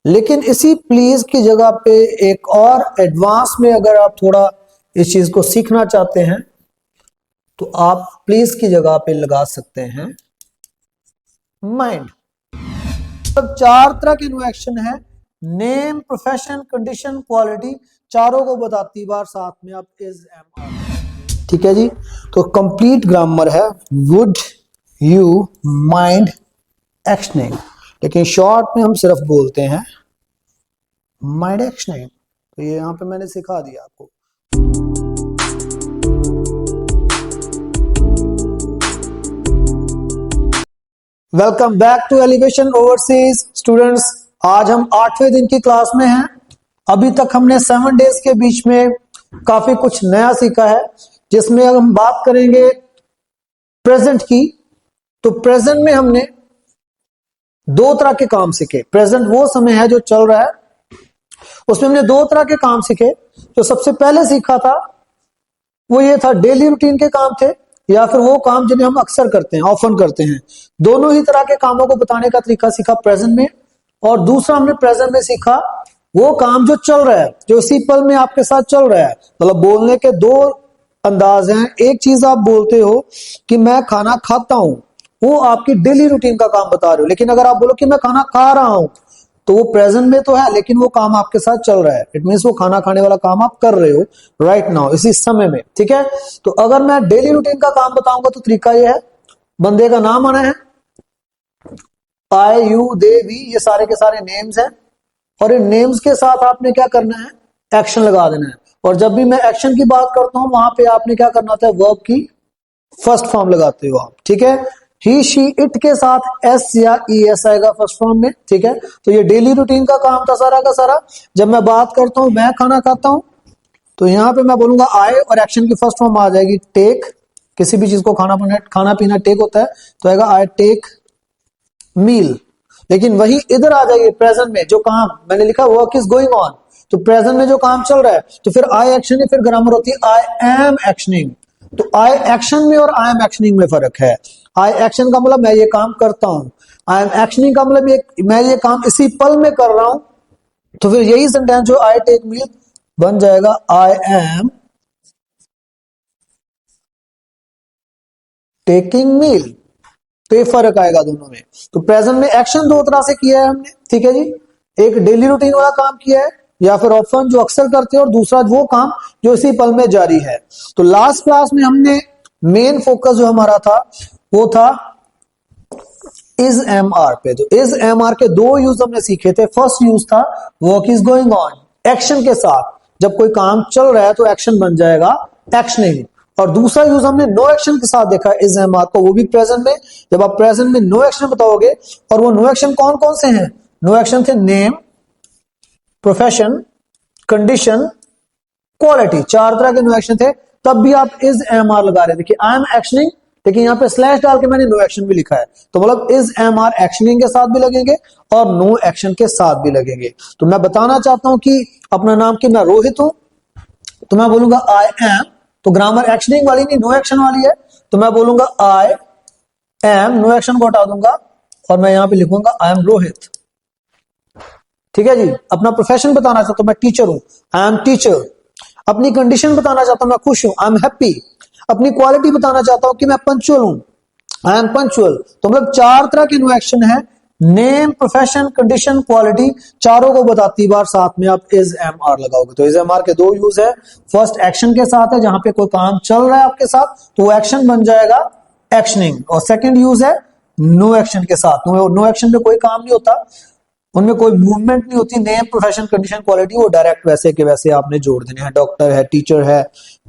लेकिन इसी प्लीज की जगह पे एक और एडवांस में अगर आप थोड़ा इस चीज को सीखना चाहते हैं तो आप प्लीज की जगह पे लगा सकते हैं माइंड। अब चार तरह के नो एक्शन है, नेम, प्रोफेशन, कंडीशन, क्वालिटी, चारों को बताती बार साथ में आप इज एम आर। ठीक है जी, तो कंप्लीट ग्रामर है वुड यू माइंड एक्शनिंग, लेकिन शॉर्ट में हम सिर्फ बोलते हैं माइंड एक्शनिंग। तो ये यहां पे मैंने सिखा दिया आपको। Welcome back to Elevation Overseas students. आज हम 8वें दिन की क्लास में हैं। अभी तक हमने 7 डेज के बीच में काफी कुछ नया सीखा है, जिसमें हम बात करेंगे प्रेजेंट की। तो प्रेजेंट में हमने दो तरह के काम सीखे। प्रेजेंट वो समय है जो चल रहा है, उसमें हमने दो तरह के काम सीखे। जो सबसे पहले सीखा था वो ये था, डेली रूटीन के काम थे या फिर वो काम जिन्हें हम अक्सर करते हैं, ऑफन करते हैं। दोनों ही तरह के कामों को बताने का तरीका सीखा प्रेजेंट में। और दूसरा हमने प्रेजेंट में सीखा वो काम जो चल रहा है, जो इसी पल में आपके साथ चल रहा है। मतलब बोलने के दो अंदाज हैं। एक चीज आप बोलते हो कि मैं खाना खाता हूं, वो आपकी डेली रूटीन का काम बता रहे हो। लेकिन अगर आप बोलो कि मैं खाना खा रहा हूं, तो वो प्रेजेंट में तो है लेकिन वो काम आपके साथ चल रहा है। इट मींस वो खाना खाने वाला काम आप कर रहे हो राइट नाउ, इसी समय में। ठीक है, तो अगर मैं डेली रूटीन का काम बताऊंगा तो तरीका ये है, बंदे का नाम आना है, आई यू दे वी, ये सारे के सारे नेम्स हैं। और इन नेम्स के साथ आपने क्या करना है, एक्शन लगा देना है। और जब भी मैं एक्शन की बात करता हूं वहां पे आपने क्या करना होता है, वर्ब की फर्स्ट फॉर्म लगाते हो आप। ठीक है, ही शी इट के साथ एस या ई एस आएगा फर्स्ट फॉर्म में। ठीक है, तो ये डेली रूटीन का काम था सारा का सारा। जब मैं बात करता हूं मैं खाना खाता हूं, तो यहां पे मैं बोलूंगा आई और एक्शन की फर्स्ट फॉर्म आ जाएगी टेक। किसी भी चीज को खाना पीना टेक होता है, तो आएगा आई टेक मील। लेकिन वही इधर आ जाइए प्रेजेंट में, जो काम मैंने लिखा वर्क इज गोइंग ऑन, तो प्रेजेंट में जो काम चल रहा है, तो फिर आई एक्शन है, फिर ग्रामर होती है आई एम एक्शनिंग। तो आई एक्शन में और आई एम एक्शनिंग में फर्क है। आई एक्शन का मतलब मैं ये काम करता हूं, आई एम एक्शनिंग का मतलब मैं ये काम इसी पल में कर रहा हूं। तो फिर यही सेंटेंस जो आई टेक मील बन जाएगा आई एम टेकिंग मील। तो ये फर्क आएगा दोनों में। तो प्रेजेंट में एक्शन दो तरह से किया है हमने। ठीक है जी, एक डेली रूटीन वाला काम किया है या फिर ऑफन जो अक्सर करते हैं, और दूसरा वो काम जो इसी पल में जारी है। तो लास्ट क्लास में हमने मेन फोकस जो हमारा था वो था इज एम आर पे। तो इज एम आर के दो यूज हमने सीखे थे। फर्स्ट यूज था work is going on, action के साथ। जब कोई काम चल रहा है तो एक्शन बन जाएगा एक्शनिंग। और दूसरा यूज हमने नो एक्शन के साथ देखा इज एम आर को, वो भी प्रेजेंट में। जब आप प्रेजेंट में नो एक्शन बताओगे, और वो नो एक्शन कौन कौन से हैं, नो एक्शन थे नेम, प्रोफेशन, कंडीशन, क्वालिटी। चार तरह के नो एक्शन थे। तब भी आप इज एम आर लगा रहे थे कि आई एम एक्शनिंग, लेकिन यहां पे स्लैश डाल के मैंने नो एक्शन भी लिखा है। तो मतलब इज एम आर एक्शनिंग के साथ भी लगेंगे और नो एक्शन के साथ भी लगेंगे। तो मैं बताना चाहता हूं कि अपना नाम कि मैं रोहित हूं, तो मैं बोलूंगा आई एम, तो ग्रामर एक्शनिंग वाली नहीं नो एक्शन वाली है। तो मैं बोलूंगा आई एम, नो एक्शन को हटा दूंगा और मैं यहां पे लिखूंगा आई एम रोहित। ठीक है जी। अपना प्रोफेशन बताना चाहता हूं मैं टीचर हूं, आई एम टीचर। अपनी कंडीशन बताना चाहता हूं मैं खुश हूं, आई एम हैप्पी। अपनी क्वालिटी बताना चाहता हूं कि मैं पंक्चुअल हूं, आई एम पंक्चुअल। तो मतलब चार तरह के नो एक्शन है, नेम, प्रोफेशन, कंडीशन, क्वालिटी। चारों को बताती बार साथ में आप इज एम आर लगाओगे। तो इज एम आर के दो यूज है। फर्स्ट एक्शन के साथ है, जहां पे कोई काम चल रहा है आपके साथ तो वो एक्शन बन जाएगा एक्शनिंग। और सेकंड यूज है नो एक्शन के साथ। नो एक्शन में कोई काम नहीं होता, उनमें कोई मूवमेंट नहीं होती। नेम, प्रोफेशन, कंडीशन, क्वालिटी वो डायरेक्ट वैसे के वैसे आपने जोड़ देने हैं। डॉक्टर है, टीचर है,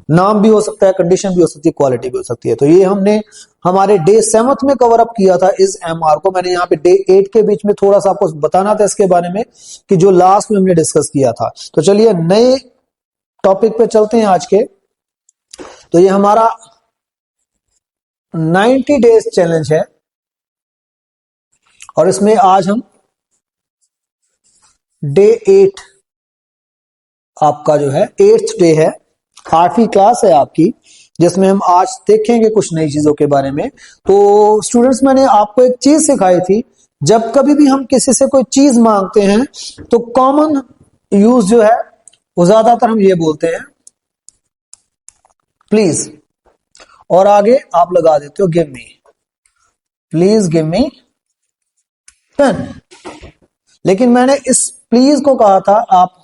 नाम भी हो सकता है, कंडीशन भी हो सकती है, क्वालिटी भी हो सकती है। तो ये हमने हमारे डे 7 में कवर अप किया था इज एम आर को। मैंने यहाँ पे डे 8 के बीच में थोड़ा सा आपको बताना था इसके बारे में कि जो लास्ट में हमने डिस्कस किया था। तो चलिए नए टॉपिक पे चलते हैं आज के। तो ये हमारा 90 डेज चैलेंज है और इसमें आज हम डे 8 आपका जो है 8th डे है, 8वीं क्लास है आपकी, जिसमें हम आज देखेंगे कुछ नई चीजों के बारे में। तो स्टूडेंट्स मैंने आपको एक चीज सिखाई थी जब कभी भी हम किसी से कोई चीज मांगते हैं तो कॉमन यूज जो है वो ज्यादातर हम ये बोलते हैं प्लीज, और आगे आप लगा देते हो give me, please give me pen. लेकिन मैंने इस प्लीज को कहा था आप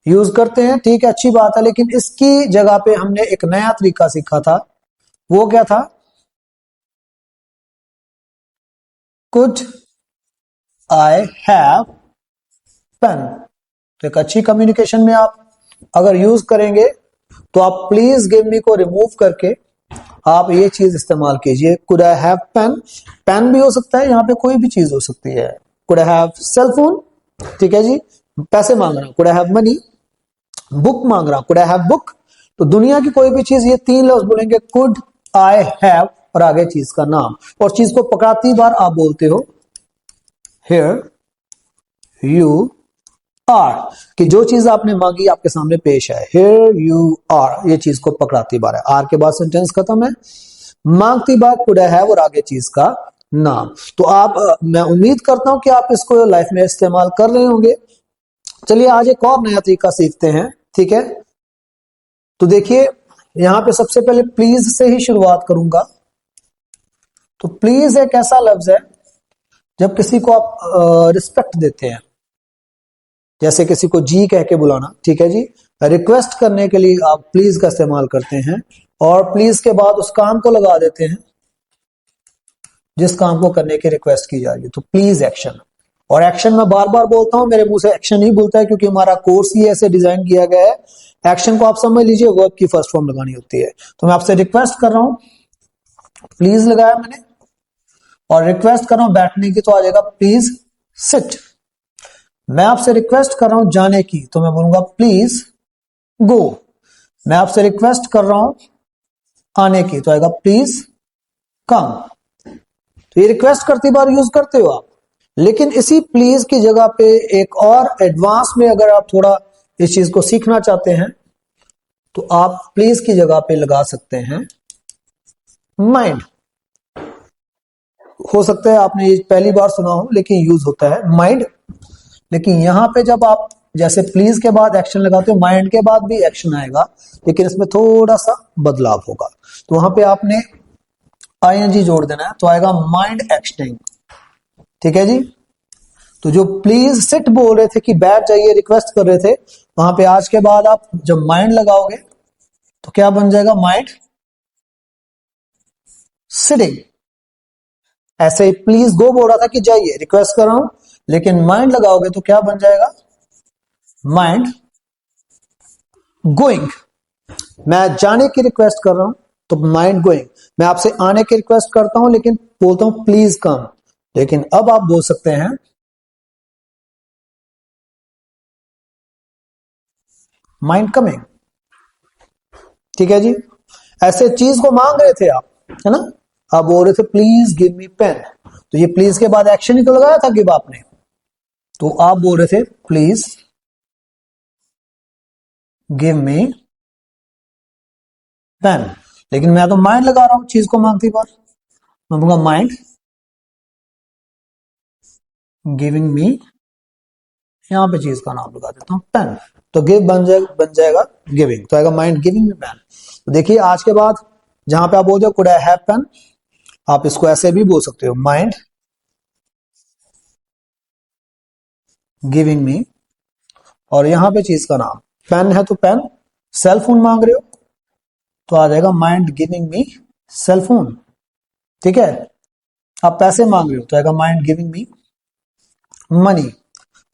यूज करते हैं, ठीक है, अच्छी बात है, लेकिन इसकी जगह पे हमने एक नया तरीका सीखा था। वो क्या था? Could I have pen. तो एक अच्छी कम्युनिकेशन में आप अगर यूज करेंगे तो आप प्लीज गिव मी को रिमूव करके आप ये चीज इस्तेमाल कीजिए, could I have pen. Pen भी हो सकता है, यहां पे कोई भी चीज हो सकती है। Could I have cell phone, ठीक है जी, पैसे मांग रहा हूं, could I have money. Book मांग रहा हूं, कुड आई हैव बुक। तो दुनिया की कोई भी चीज, ये तीन लफ्ज बोलेंगे, कुड आई हैव और आगे चीज का नाम, और चीज को पकड़ती बार आप बोलते हो हियर यू आर, कि जो चीज आपने मांगी आपके सामने पेश है, हियर यू आर, ये चीज को पकड़ाती बार है। आर के बाद सेंटेंस खत्म है, मांगती बार कुड आई हैव और आगे चीज का नाम। तो आप मैं उम्मीद करता हूं कि आप इसको लाइफ में इस्तेमाल कर रहे होंगे। चलिए आज एक और नया तरीका सीखते हैं, ठीक है। तो देखिए यहां पे सबसे पहले प्लीज से ही शुरुआत करूंगा। तो प्लीज एक ऐसा लफ्ज है जब किसी को आप रिस्पेक्ट देते हैं, जैसे किसी को जी कह के बुलाना, ठीक है जी, रिक्वेस्ट करने के लिए आप प्लीज का इस्तेमाल करते हैं, और प्लीज के बाद उस काम को लगा देते हैं जिस काम को करने की रिक्वेस्ट की जा रही है। तो प्लीज एक्शन, और एक्शन मैं बार बार बोलता हूं, मेरे मुंह से एक्शन ही बोलता है क्योंकि हमारा कोर्स ही ऐसे डिजाइन किया गया है। एक्शन को आप समझ लीजिए वर्ब की फर्स्ट फॉर्म लगानी होती है। तो मैं आपसे रिक्वेस्ट कर रहा हूं, प्लीज लगाया मैंने, और रिक्वेस्ट कर रहा हूं बैठने की, तो आ जाएगा प्लीज सिट। मैं आपसे रिक्वेस्ट कर रहा हूं जाने की, तो मैं बोलूंगा प्लीज गो। मैं आपसे रिक्वेस्ट कर रहा हूं आने की, तो आएगा प्लीज कम। तो ये रिक्वेस्ट करती बार यूज करते हो आप, लेकिन इसी प्लीज की जगह पे एक और एडवांस में अगर आप थोड़ा इस चीज को सीखना चाहते हैं तो आप प्लीज की जगह पे लगा सकते हैं माइंड। हो सकता है आपने ये पहली बार सुना हो, लेकिन यूज होता है माइंड। लेकिन यहां पे जब आप जैसे प्लीज के बाद एक्शन लगाते हो, माइंड के बाद भी एक्शन आएगा, लेकिन इसमें थोड़ा सा बदलाव होगा। तो वहां पे आपने आईएनजी जोड़ देना है, तो आएगा माइंड एक्शनिंग, ठीक है जी। तो जो प्लीज सिट बोल रहे थे कि बैठ जाइए, रिक्वेस्ट कर रहे थे, वहां पे आज के बाद आप जब माइंड लगाओगे तो क्या बन जाएगा? Mind sitting. ऐसे ही प्लीज गो बोल रहा था कि जाइए, रिक्वेस्ट कर रहा हूं, लेकिन माइंड लगाओगे तो क्या बन जाएगा? Mind going. मैं जाने की रिक्वेस्ट कर रहा हूं तो माइंड गोइंग। मैं आपसे आने की रिक्वेस्ट करता हूं लेकिन बोलता हूं प्लीज कम, लेकिन अब आप बोल सकते हैं माइंड कमिंग, ठीक है जी। ऐसे चीज को मांग रहे थे आप, है ना, आप बोल रहे थे प्लीज गिव मी पेन, तो ये प्लीज के बाद एक्शन ही तो लगाया था गिव आपने, तो आप बोल रहे थे प्लीज गिव मी पेन। लेकिन मैं तो माइंड लगा रहा हूं चीज को मांगती बार, मैं बोलूंगा माइंड गिविंग मी, यहां पे चीज का नाम लगा देता हूं पेन, तो गिव बन जाएगा गिविंग, तो आएगा माइंड गिविंग मी पेन। तो देखिए आज के बाद जहां पे आप बोलते हो कुड आई हैव पेन, आप इसको ऐसे भी बोल सकते हो माइंड गिविंग मी, और यहां पे चीज का नाम पेन है तो पेन, सेल फोन मांग रहे हो तो आ जाएगा mind giving me cell phone, ठीक है। आप पैसे मांग रहे हो तो आएगा माइंड गिविंग मी मनी।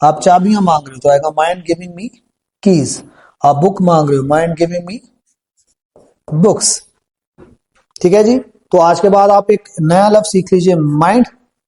आप चाबियां मांग रहे हो तो आएगा माइंड गिविंग मी कीज। आप बुक मांग रहे हो, माइंड गिविंग मी बुक्स, ठीक है जी। तो आज के बाद आप एक नया लफ्ज सीख लीजिए माइंड,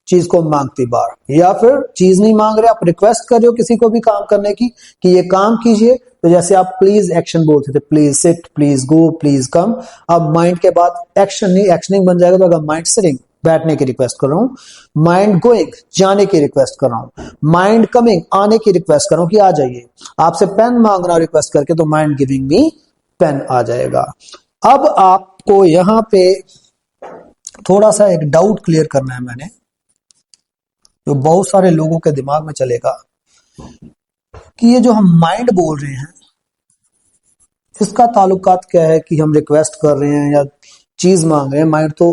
चीज को मांगती बार, या फिर चीज नहीं मांग रहे, आप रिक्वेस्ट कर रहे हो किसी को भी काम करने की कि ये काम कीजिए, तो जैसे आप प्लीज एक्शन बोलते थे, please sit, please go, please come, अब माइंड के बाद एक्शन नहीं, एक्शनिंग बन जाएगा, तो अगर माइंड सिटिंग, बैठने की रिक्वेस्ट कर रहा हूं, माइंड गोइंग, जाने की रिक्वेस्ट कर रहा हूं, माइंड कमिंग, आने की रिक्वेस्ट कर रहा हूं कि आ जाइए, आपसे पेन मांग रहा हूं रिक्वेस्ट करके, तो माइंड गिविंग मी पेन आ जाएगा। अब आपको यहां पे थोड़ा सा एक डाउट क्लियर करना है मैंने, जो बहुत सारे लोगों के दिमाग में चलेगा कि ये जो हम माइंड बोल रहे हैं इसका ताल्लुकात क्या है कि हम रिक्वेस्ट कर रहे हैं या चीज मांग रहे हैं। माइंड तो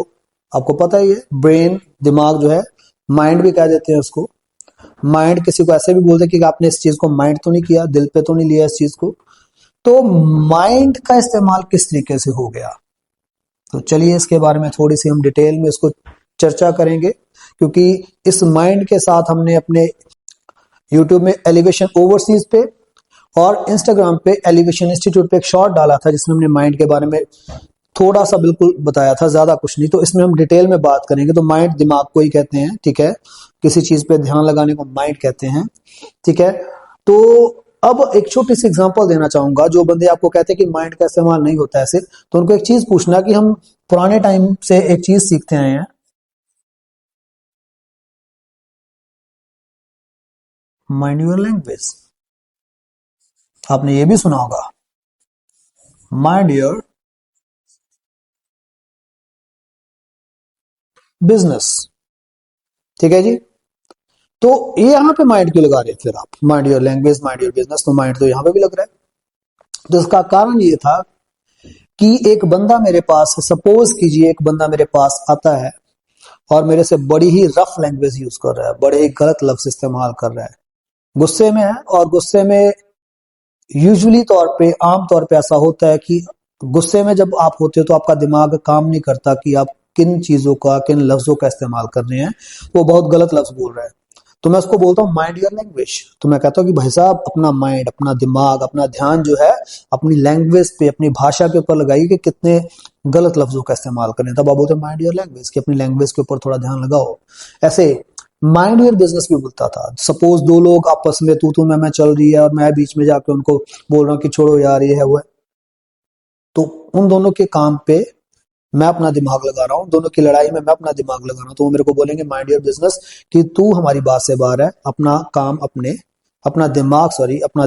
आपको पता ही है, ब्रेन दिमाग जो है माइंड भी कह देते हैं उसको। माइंड किसी को ऐसे भी बोलते हैं कि आपने इस चीज को माइंड तो नहीं किया, दिल पे तो नहीं लिया इस चीज को। तो माइंड का इस्तेमाल किस तरीके से हो गया, तो चलिए इसके बारे में थोड़ी सी हम डिटेल में इसको चर्चा करेंगे, क्योंकि इस माइंड के साथ हमने अपने यूट्यूब में एलिवेशन ओवरसीज पे और इंस्टाग्राम पे एलिवेशन इंस्टीट्यूट पे एक शॉर्ट डाला था जिसमें हमने माइंड के बारे में थोड़ा सा बिल्कुल बताया था, ज्यादा कुछ नहीं। तो इसमें हम डिटेल में बात करेंगे। तो माइंड दिमाग को ही कहते हैं, ठीक है, किसी चीज पे ध्यान लगाने को माइंड कहते हैं, ठीक है। तो अब एक छोटी सी एग्जांपल देना चाहूंगा। जो बंदे आपको कहते हैं कि माइंड का इस्तेमाल नहीं होता ऐसे, तो उनको एक चीज पूछना कि हम पुराने टाइम से एक चीज सीखते आए हैं, माइंड योर लैंग्वेज। आपने ये भी सुना होगा, माइंड योर बिजनेस, ठीक है जी। तो ये यहां पे माइंड क्यों लगा रहे थे फिर आप, mind your language, mind your business, तो माइंड तो यहां पे भी लग रहा है। तो इसका कारण ये था कि एक बंदा मेरे पास, सपोज कीजिए एक बंदा मेरे पास आता है और मेरे से बड़ी ही रफ लैंग्वेज यूज कर रहा है, बड़े ही गलत लफ्ज इस्तेमाल कर रहा है, गुस्से में है। और गुस्से में यूजुअली तौर पे, आम तौर पे ऐसा होता है कि गुस्से में जब आप होते हो तो आपका दिमाग काम नहीं करता कि आप किन चीजों का, किन लफ्जों का इस्तेमाल कर रहे हैं। वो बहुत गलत लफ्ज बोल रहा है, तो मैं उसको बोलता हूँ माइंड योर लैंग्वेज। तो मैं कहता हूँ कि भाई साहब अपना माइंड, अपना दिमाग, अपना ध्यान जो है अपनी लैंग्वेज पे, अपनी भाषा के ऊपर लगाइए कि कितने गलत लफ्जों का इस्तेमाल करें। तब आप बोलते हैं माइंड योर लैंग्वेज, कि अपनी लैंग्वेज के ऊपर थोड़ा ध्यान लगाओ। ऐसे माइंड योर बिजनेस भी बोलता था। सपोज दो लोग आपस में तू मैं चल रही है और मैं बीच में जाके उनको बोल रहा हूँ कि छोड़ो यार ये है वो है, तो उन दोनों के काम पे मैं अपना दिमाग लगा रहा हूँ, दोनों की लड़ाई में मैं अपना दिमाग लगा रहा हूँ। तो वो मेरे को बोलेंगे माइंड योर बिजनेस, कि तू हमारी बात से बाहर है, अपना काम अपने, अपना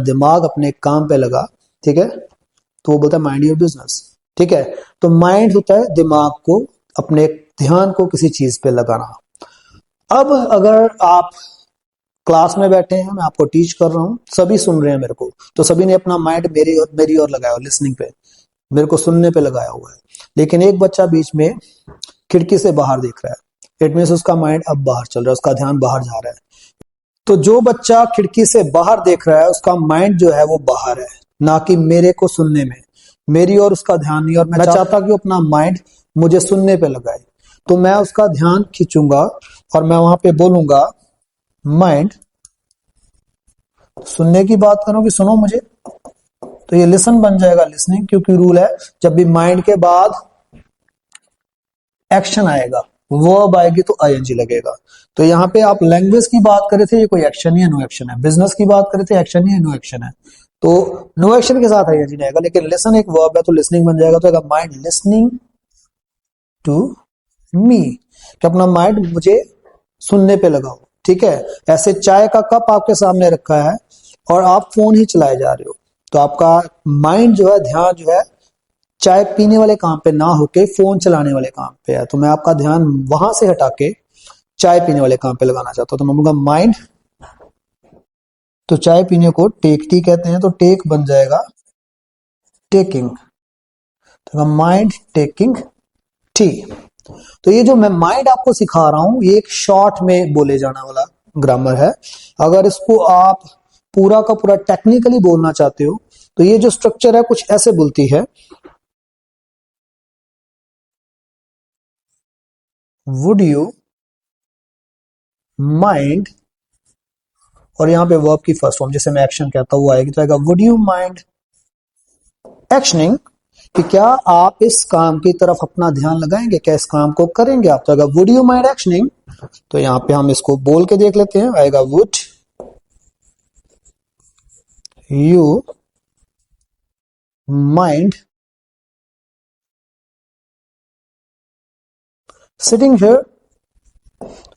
दिमाग अपने काम पे लगा, ठीक है। तो वो बोलता है माइंड योर बिजनेस, ठीक है। तो माइंड होता है दिमाग को, अपने ध्यान को किसी चीज पे लगाना। अब अगर आप क्लास में बैठे हैं, मैं आपको टीच कर रहा हूँ, सभी सुन रहे हैं मेरे को, तो सभी ने अपना माइंड मेरी ओर लगाया, लिसनिंग पे, मेरे को सुनने पे लगाया हुआ है। लेकिन एक बच्चा बीच में खिड़की से बाहर देख रहा है, इट मीन्स उसका माइंड अब बाहर चल रहा है, उसका ध्यान बाहर जा रहा है। तो जो बच्चा खिड़की से बाहर देख रहा है उसका माइंड जो है वो बाहर है, ना कि मेरे को सुनने में, मेरी और उसका ध्यान नहीं। और मैं चाहता कि अपना माइंड मुझे सुनने पे लगाए, तो मैं उसका ध्यान खींचूंगा और मैं वहां पे बोलूंगा माइंड, सुनने की बात करो कि सुनो मुझे, तो ये लिसन बन जाएगा, लिसनिंग। क्योंकि रूल है जब भी माइंड के बाद एक्शन आएगा, वर्ब आएगी तो आईएनजी लगेगा। तो यहाँ पे आप लैंग्वेज की बात करे थे, ये कोई एक्शन है नो एक्शन है। बिजनेस की बात करे थे, एक्शन है नो एक्शन है, तो नो एक्शन के साथ आईएनजी नहीं आएगा। लेकिन लिसन एक वर्ब है तो लिसनिंग बन जाएगा। तो माइंड लिसनिंग टू मी, कि अपना माइंड मुझे सुनने पे लगाओ, ठीक है। ऐसे चाय का कप आपके सामने रखा है और आप फोन ही चलाए जा रहे हो, तो आपका माइंड जो है, ध्यान जो है, चाय पीने वाले काम पे ना होके फोन चलाने वाले काम पे है। तो मैं आपका ध्यान वहां से हटा के चाय पीने वाले काम पे लगाना चाहता हूं। तो मैं बोलूंगा माइंड, तो चाय पीने को टेक टी कहते हैं, तो टेक बन जाएगा टेकिंग। तो माइंड टेकिंग टी। तो ये जो मैं माइंड आपको सिखा रहा हूं ये एक शॉर्ट में बोले जाने वाला ग्रामर है। अगर इसको आप पूरा का पूरा टेक्निकली बोलना चाहते हो तो ये जो स्ट्रक्चर है कुछ ऐसे बोलती है, वुड यू माइंड, और यहां पे वर्ब की फर्स्ट फॉर्म, जैसे मैं एक्शन कहता हूं आएगी, तो आएगा वुड यू माइंड एक्शनिंग, कि क्या आप इस काम की तरफ अपना ध्यान लगाएंगे, क्या इस काम को करेंगे आप। तो अगर वुड यू माइंड एक्शनिंग, तो यहां पे हम इसको बोल के देख लेते हैं, आएगा would you mind sitting here,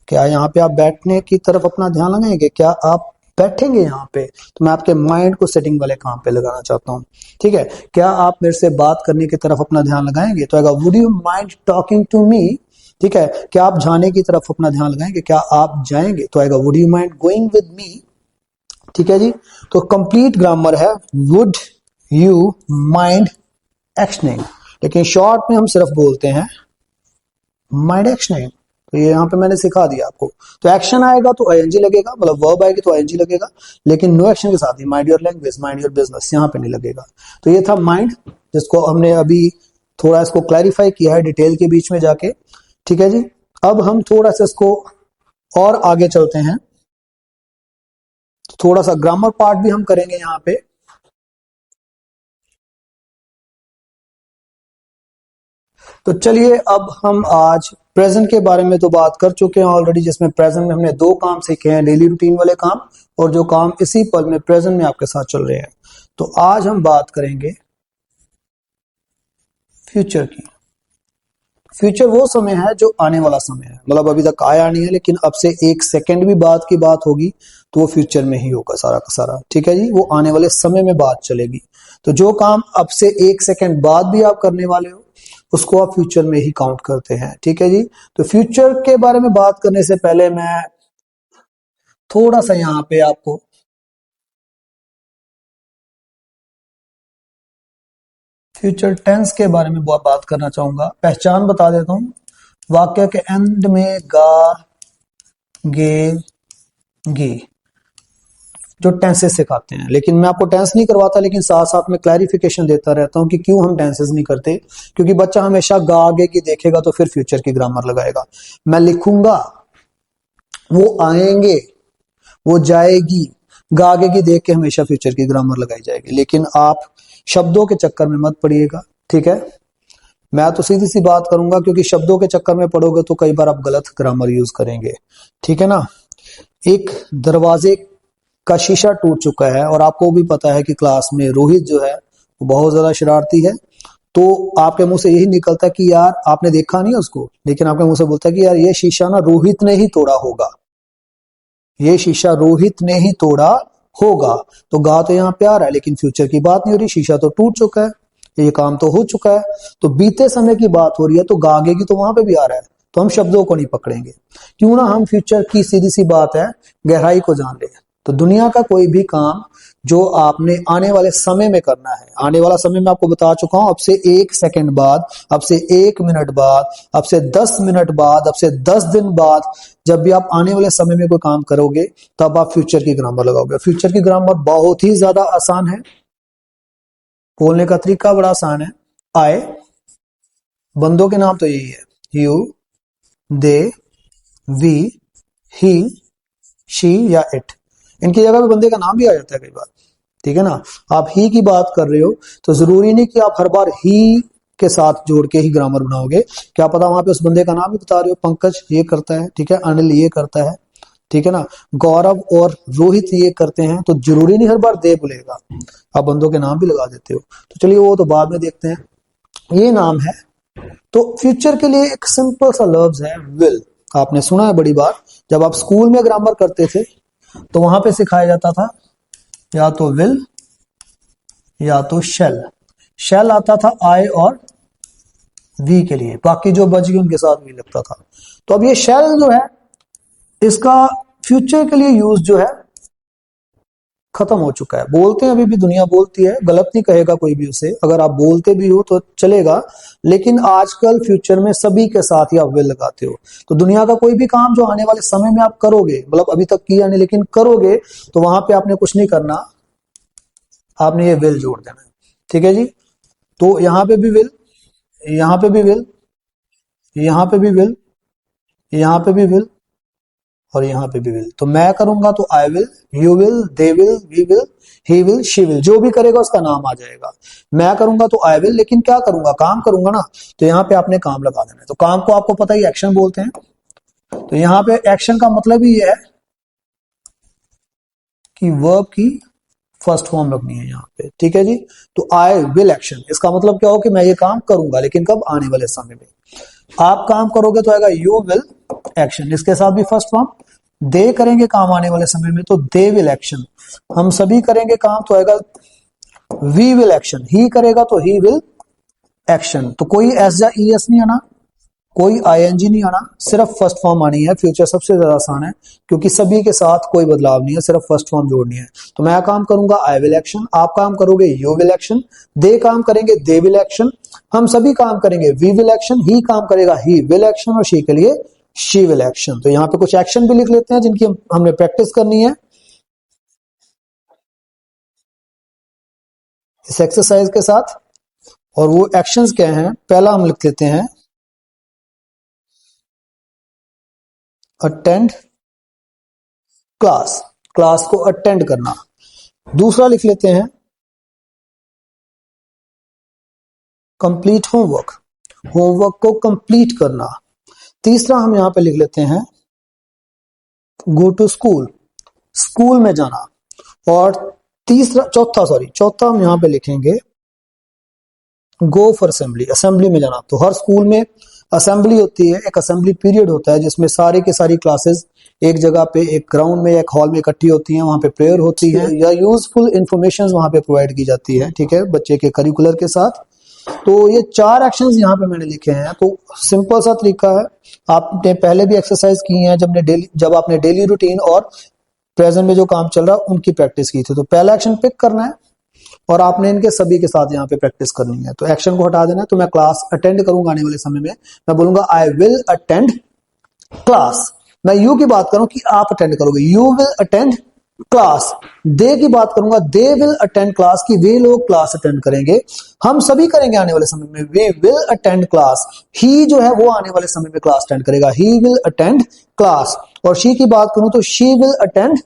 क्या यहां पे आप बैठने की तरफ अपना ध्यान लगाएंगे, क्या आप बैठेंगे यहां पे। तो मैं आपके माइंड को सेटिंग वाले काम पे लगाना चाहता हूं, ठीक है। क्या आप मेरे से बात करने की तरफ अपना ध्यान लगाएंगे, तो आएगा would you mind talking to me, ठीक है, क्या आप जाने की तरफ अपना ध्यान लगाएंगे, क्या आप जाएंगे, तो आएगा would you mind going with me. ठीक है जी, तो कंप्लीट ग्रामर है वुड यू माइंड एक्शनिंग, लेकिन शॉर्ट में हम सिर्फ बोलते हैं माइंड एक्शनिंग। तो ये यहाँ पे मैंने सिखा दिया आपको। तो एक्शन आएगा तो आईएनजी लगेगा, मतलब वर्ब आएगी तो आईएनजी लगेगा, लेकिन नो एक्शन के साथ ही mind your language, mind your business यहाँ पे नहीं लगेगा। तो ये था माइंड, जिसको हमने अभी थोड़ा इसको क्लैरिफाई किया है डिटेल के बीच में जाके। ठीक है जी, अब हम थोड़ा सा इसको और आगे चलते हैं, थोड़ा सा ग्रामर पार्ट भी हम करेंगे यहाँ पे। तो चलिए अब हम आज प्रेजेंट के बारे में तो बात कर चुके हैं ऑलरेडी, जिसमें प्रेजेंट में हमने दो काम सीखे हैं, डेली रूटीन वाले काम और जो काम इसी पल में प्रेजेंट में आपके साथ चल रहे हैं। तो आज हम बात करेंगे फ्यूचर की। फ्यूचर वो समय है जो आने वाला समय है, मतलब अभी तक आया नहीं है, लेकिन अब से एक सेकंड भी बाद की बात होगी तो वो फ्यूचर में ही होगा सारा का सारा। ठीक है जी, वो आने वाले समय में बात चलेगी। तो जो काम अब से एक सेकंड बाद भी आप करने वाले हो उसको आप फ्यूचर में ही काउंट करते हैं। ठीक है जी, तो फ्यूचर के बारे में बात करने से पहले मैं थोड़ा सा यहाँ पे आपको फ्यूचर टेंस के बारे में बात करना चाहूंगा। पहचान बता देता हूं, वाक्य के एंड में गा गे गी जो टेंसेस सिखाते हैं, लेकिन मैं आपको टेंस नहीं करवाता, लेकिन साथ साथ में क्लैरिफिकेशन देता रहता हूं कि क्यों हम टेंसेस नहीं करते। क्योंकि बच्चा हमेशा गा आगे की देखेगा तो फिर फ्यूचर की ग्रामर लगाएगा। मैं लिखूंगा, वो आएंगे, वो जाएगी, गा आगे की देख के हमेशा फ्यूचर की ग्रामर लगाई जाएगी। लेकिन आप शब्दों के चक्कर में मत पड़िएगा। ठीक है, मैं तो सीधी सी बात करूंगा, क्योंकि शब्दों के चक्कर में पड़ोगे तो कई बार आप गलत ग्रामर यूज करेंगे। ठीक है ना, एक दरवाजे का शीशा टूट चुका है और आपको भी पता है कि क्लास में रोहित जो है वो बहुत ज्यादा शरारती है, तो आपके मुंह से यही निकलता है कि यार आपने देखा नहीं उसको, लेकिन आपके मुंह से बोलता है कि यार ये शीशा ना रोहित ने ही तोड़ा होगा, ये शीशा रोहित ने ही तोड़ा होगा। तो गा तो यहाँ पे आ रहा है, लेकिन फ्यूचर की बात नहीं हो रही, शीशा तो टूट चुका है, ये काम तो हो चुका है। तो बीते समय की बात हो रही है, तो गा आगे की तो वहां पे भी आ रहा है, तो हम शब्दों को नहीं पकड़ेंगे। क्यों ना हम फ्यूचर की सीधी सी बात है गहराई को जान ले। तो दुनिया का कोई भी काम जो आपने आने वाले समय में करना है, आने वाला समय में आपको बता चुका हूं, अब से एक सेकंड बाद, अब से एक मिनट बाद, अब से 10 मिनट बाद, अब से 10 दिन बाद, जब भी आप आने वाले समय में कोई काम करोगे तब आप फ्यूचर की ग्रामर लगाओगे। फ्यूचर की ग्रामर बहुत ही ज्यादा आसान है, बोलने का तरीका बड़ा आसान है। आए, बंदों के नाम तो यही है, you, they, we, he, she या इट। इनकी जगह पे बंदे का नाम भी आ जाता है कई बार। ठीक है ना, आप ही की बात कर रहे हो तो जरूरी नहीं कि आप हर बार ही के साथ जोड़ के ही ग्रामर बनाओगे। क्या पता वहां पे उस बंदे का नाम भी बता रहे हो, पंकज ये करता है, ठीक है, अनिल ये करता है, ठीक है ना, गौरव और रोहित ये करते हैं, तो जरूरी नहीं हर बार दे बोलेगा, आप बंदों के नाम भी लगा देते हो। तो चलिए वो तो बाद में देखते हैं। ये नाम है। तो फ्यूचर के लिए एक सिंपल सा लफ्ज है विल। आपने सुना है बड़ी बार, जब आप स्कूल में ग्रामर करते थे तो वहां पे सिखाया जाता था या तो विल या तो शेल। शेल आता था आई और वी के लिए, बाकी जो बच गए उनके साथ भी लगता था। तो अब ये शेल जो है इसका फ्यूचर के लिए यूज जो है खत्म हो चुका है। बोलते हैं अभी भी दुनिया बोलती है, गलत नहीं कहेगा कोई भी उसे, अगर आप बोलते भी हो तो चलेगा, लेकिन आजकल फ्यूचर में सभी के साथ ही आप विल लगाते हो। तो दुनिया का कोई भी काम जो आने वाले समय में आप करोगे, मतलब अभी तक किया नहीं लेकिन करोगे, तो वहां पे आपने कुछ नहीं करना, आपने ये विल जोड़ देना है। ठीक है जी, तो यहां पे भी विल, यहां पे भी विल, यहां पे भी विल, यहां पे भी विल और यहां पे भी विल। तो मैं करूंगा तो I will, you will, they will, we will, he will, she will, जो भी करेगा उसका नाम आ जाएगा। मैं करूंगा तो आई विल, लेकिन क्या करूंगा, काम करूंगा ना, तो यहाँ पे आपने काम लगा देना है। तो काम को आपको पता ही एक्शन बोलते हैं, तो यहाँ पे एक्शन का मतलब ही है कि वर्ब की फर्स्ट फॉर्म रखनी है यहाँ पे। ठीक है जी, तो आई विल एक्शन, इसका मतलब क्या हो कि मैं ये काम करूंगा, लेकिन कब, आने वाले समय में। आप काम करोगे तो आएगा यू विल एक्शन, इसके साथ भी फर्स्ट फॉर्म। दे करेंगे काम आने वाले समय में तो दे विल एक्शन। हम सभी करेंगे काम तो आएगा वी विल एक्शन। ही करेगा तो ही विल एक्शन। तो कोई एस या ई एस नहीं आना, कोई आईएनजी नहीं आना, सिर्फ फर्स्ट फॉर्म आनी है। फ्यूचर सबसे ज्यादा आसान है क्योंकि सभी के साथ कोई बदलाव नहीं है, सिर्फ फर्स्ट फॉर्म जोड़नी है। तो मैं काम करूंगा आई विल एक्शन, आप काम करोगे यू विल एक्शन, दे काम करेंगे दे विल एक्शन, हम सभी काम करेंगे वी विल एक्शन, ही काम करेगा ही विल एक्शन और शी के लिए शी विल एक्शन। तो यहाँ पे कुछ एक्शन भी लिख लेते हैं जिनकी हमने प्रैक्टिस करनी है इस एक्सरसाइज के साथ। और वो एक्शंस क्या हैं, पहला हम लिख लेते हैं अटेंड क्लास, क्लास को अटेंड करना। दूसरा लिख लेते हैं कंप्लीट होमवर्क, होमवर्क को कंप्लीट करना। तीसरा हम यहां पे लिख लेते हैं गो टू स्कूल, स्कूल में जाना। और चौथा हम यहां पे लिखेंगे गो फॉर असेंबली, असेंबली में जाना। तो हर स्कूल में असेंबली होती है, एक असेंबली पीरियड होता है जिसमें सारी की सारी क्लासेस एक जगह पे एक ग्राउंड में या एक हॉल में इकट्ठी होती हैं, वहां पे प्रेयर होती है या यूजफुल इंफॉर्मेशन वहां पे प्रोवाइड की जाती है, ठीक है, बच्चे के करिकुलर के साथ। तो ये 4 एक्शंस यहाँ पे मैंने लिखे हैं। तो सिंपल सा तरीका है, आपने पहले भी एक्सरसाइज की है जब आपने डेली रूटीन और प्रेजेंट में जो काम चल रहा है उनकी प्रैक्टिस की थी। तो पहला एक्शन पिक करना है और आपने इनके सभी के साथ यहाँ पे प्रैक्टिस करनी है। तो एक्शन को हटा देना है। तो मैं क्लास अटेंड करूंगा आने वाले समय में, मैं बोलूंगा आई विल अटेंड क्लास। मैं यू की बात करूं कि आप अटेंड करोगे, यू विल अटेंड क्लास। दे की बात करूंगा, दे विल अटेंड क्लास, की वे लोग क्लास अटेंड करेंगे, हम सभी करेंगे आने वाले समय में, वे विल अटेंड क्लास। ही जो है वो आने वाले समय में क्लास अटेंड करेगा, ही विल अटेंड क्लास। और शी की बात करूं तो शी विल अटेंड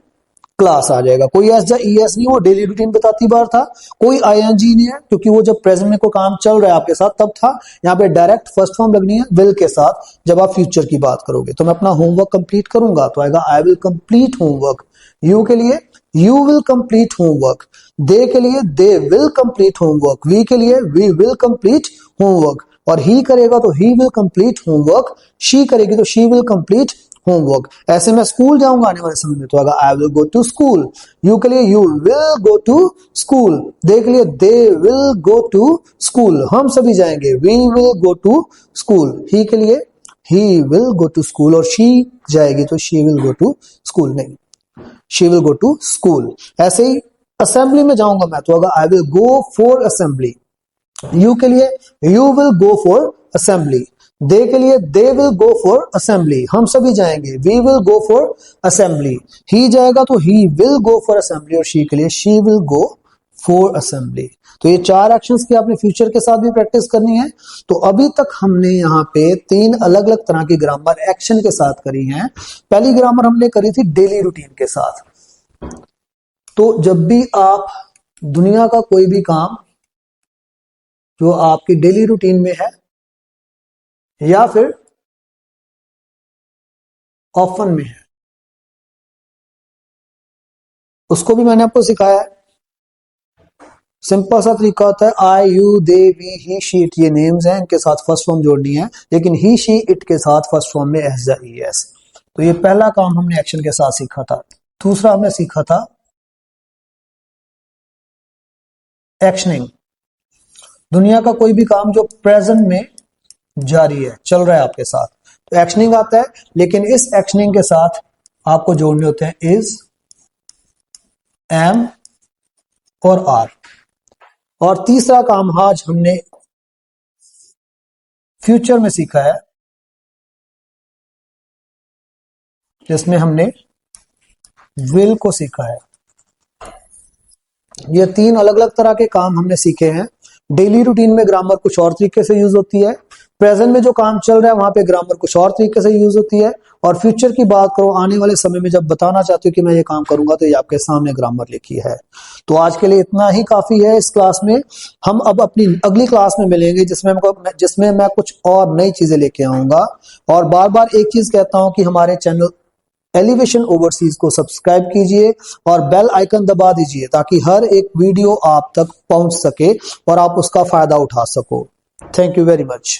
क्लास आ जाएगा। कोई एस या ईएस नहीं, वो डेली रूटीन बताती बार था। कोई आईएनजी नहीं है क्योंकि वो जब प्रेजेंट में कोई काम चल रहा है आपके साथ तब था। यहाँ पे डायरेक्ट फर्स्ट फॉर्म लगनी है विल के साथ जब आप फ्यूचर की बात करोगे। तो मैं अपना होमवर्क कंप्लीट करूंगा तो आएगा I will complete homework. You के लिए you will complete homework, they के लिए they will complete homework, we के लिए वी विल कंप्लीट होमवर्क, और ही करेगा तो he will complete homework, she करेगी तो शी विल कंप्लीट होमवर्क। ऐसे मैं स्कूल जाऊंगा आने वाले समय में तो आएगा I will go to school. You के लिए you will go to school, दे के लिए they will go to school, हम सभी जाएंगे we will go to school. ही के लिए he will go to school, और शी जाएगी तो she will go to school, नहीं she will go to school. ऐसे ही असेंबली में जाऊंगा मैं तो अगर I will go for assembly. You के लिए you will go for assembly, दे के लिए they will go for assembly, हम सभी जाएंगे we will go for assembly. ही जाएगा तो he will go for assembly, और शी के लिए she will go for assembly. तो ये 4 एक्शंस की आपने फ्यूचर के साथ भी प्रैक्टिस करनी है। तो अभी तक हमने यहाँ पे 3 अलग अलग तरह की ग्रामर एक्शन के साथ करी है। पहली ग्रामर हमने करी थी डेली रूटीन के साथ। तो जब भी आप दुनिया का कोई भी काम जो आपकी डेली रूटीन में है या फिर ऑफन में है, उसको भी मैंने आपको सिखाया है। सिंपल सा तरीका होता है आई you they we he she it, ये नेम्स हैं, इनके साथ फर्स्ट फॉर्म जोड़नी है, लेकिन ही शी इट के साथ फर्स्ट फॉर्म में एस या ई एस। तो ये पहला काम हमने एक्शन के साथ सीखा था। दूसरा हमने सीखा था एक्शनिंग, दुनिया का कोई भी काम जो प्रेजेंट में जारी है, चल रहा है आपके साथ, तो एक्शनिंग आता है। लेकिन इस एक्शनिंग के साथ आपको जोड़ने होते हैं इज, एम और आर। और तीसरा काम आज हमने फ्यूचर में सीखा है जिसमें हमने विल को सीखा है। ये 3 अलग अलग तरह के काम हमने सीखे हैं। डेली रूटीन में ग्रामर कुछ और तरीके से यूज होती है, प्रेजेंट में जो काम चल रहा है वहां पे ग्रामर कुछ और तरीके से यूज होती है, और फ्यूचर की बात करो आने वाले समय में जब बताना चाहते हो कि मैं ये काम करूंगा तो ये आपके सामने ग्रामर लिखी है। तो आज के लिए इतना ही काफी है इस क्लास में। हम अब अपनी अगली क्लास में मिलेंगे जिसमें मैं कुछ और नई चीजें लेके आऊंगा। और बार बार एक चीज कहता हूं कि हमारे चैनल एलिवेशन ओवरसीज को सब्सक्राइब कीजिए और बेल आइकन दबा दीजिए ताकि हर एक वीडियो आप तक पहुंच सके और आप उसका फायदा उठा सको। Thank you very much.